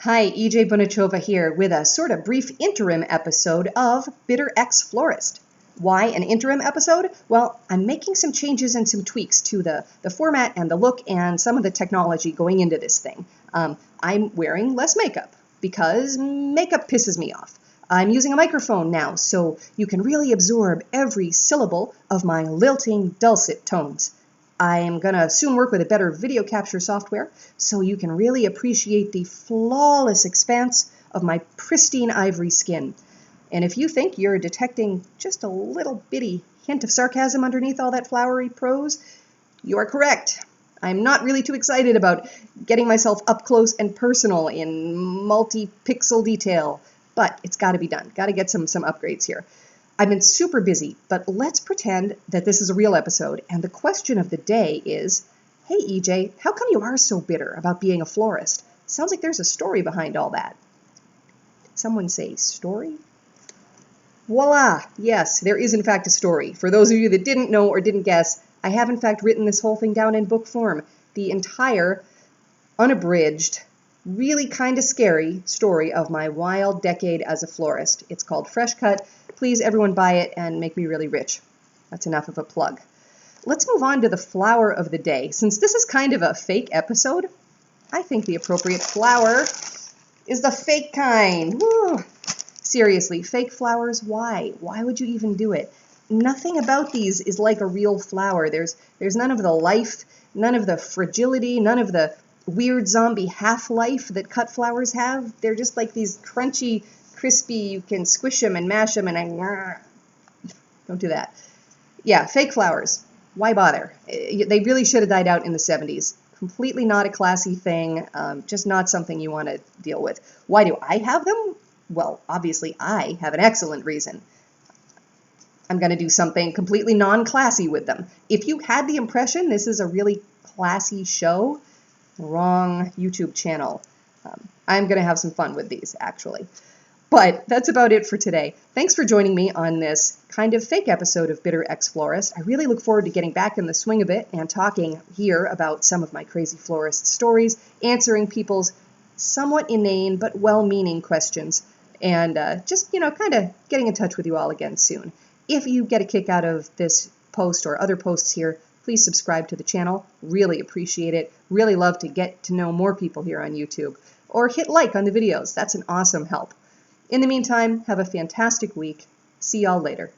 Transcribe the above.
Hi, EJ Bunichova here with a sort of brief interim episode of Bitter Ex-Florist. Why an interim episode? Well, I'm making some changes and some tweaks to the format and the look and some of the technology going into this thing. I'm wearing less makeup because makeup pisses me off. I'm using a microphone now, so you can really absorb every syllable of my lilting dulcet tones. I'm going to soon work with a better video capture software, so you can really appreciate the flawless expanse of my pristine ivory skin. And if you think you're detecting just a little bitty hint of sarcasm underneath all that flowery prose, you are correct. I'm not really too excited about getting myself up close and personal in multi-pixel detail, but it's got to be done. Got to get some upgrades here. I've been super busy, but let's pretend that this is a real episode, and the question of the day is, hey EJ, how come you are so bitter about being a florist? Sounds like there's a story behind all that. Did someone say story? Voila! Yes, there is in fact a story. For those of you that didn't know or didn't guess, I have in fact written this whole thing down in book form. The entire, unabridged, really kind of scary story of my wild decade as a florist. It's called Fresh Cut. Please, everyone, buy it and make me really rich. That's enough of a plug. Let's move on to the flower of the day. Since this is kind of a fake episode, I think the appropriate flower is the fake kind. Woo. Seriously, fake flowers, why? Why would you even do it? Nothing about these is like a real flower. There's none of the life, none of the fragility, none of the weird zombie half-life that cut flowers have. They're just like these crunchy, crispy, you can squish them and mash them and don't do that. Yeah, fake flowers. Why bother? They really should have died out in the 70s. Completely not a classy thing, just not something you want to deal with. Why do I have them? Well, obviously I have an excellent reason. I'm going to do something completely non-classy with them. If you had the impression this is a really classy show, wrong YouTube channel. I'm going to have some fun with these, actually. But that's about it for today. Thanks for joining me on this kind of fake episode of Bitter Ex-Florist. I really look forward to getting back in the swing of it and talking here about some of my crazy florist stories, answering people's somewhat inane but well-meaning questions, and just, kind of getting in touch with you all again soon. If you get a kick out of this post or other posts here, please subscribe to the channel. Really appreciate it. Really love to get to know more people here on YouTube. Or hit like on the videos. That's an awesome help. In the meantime, have a fantastic week. See y'all later.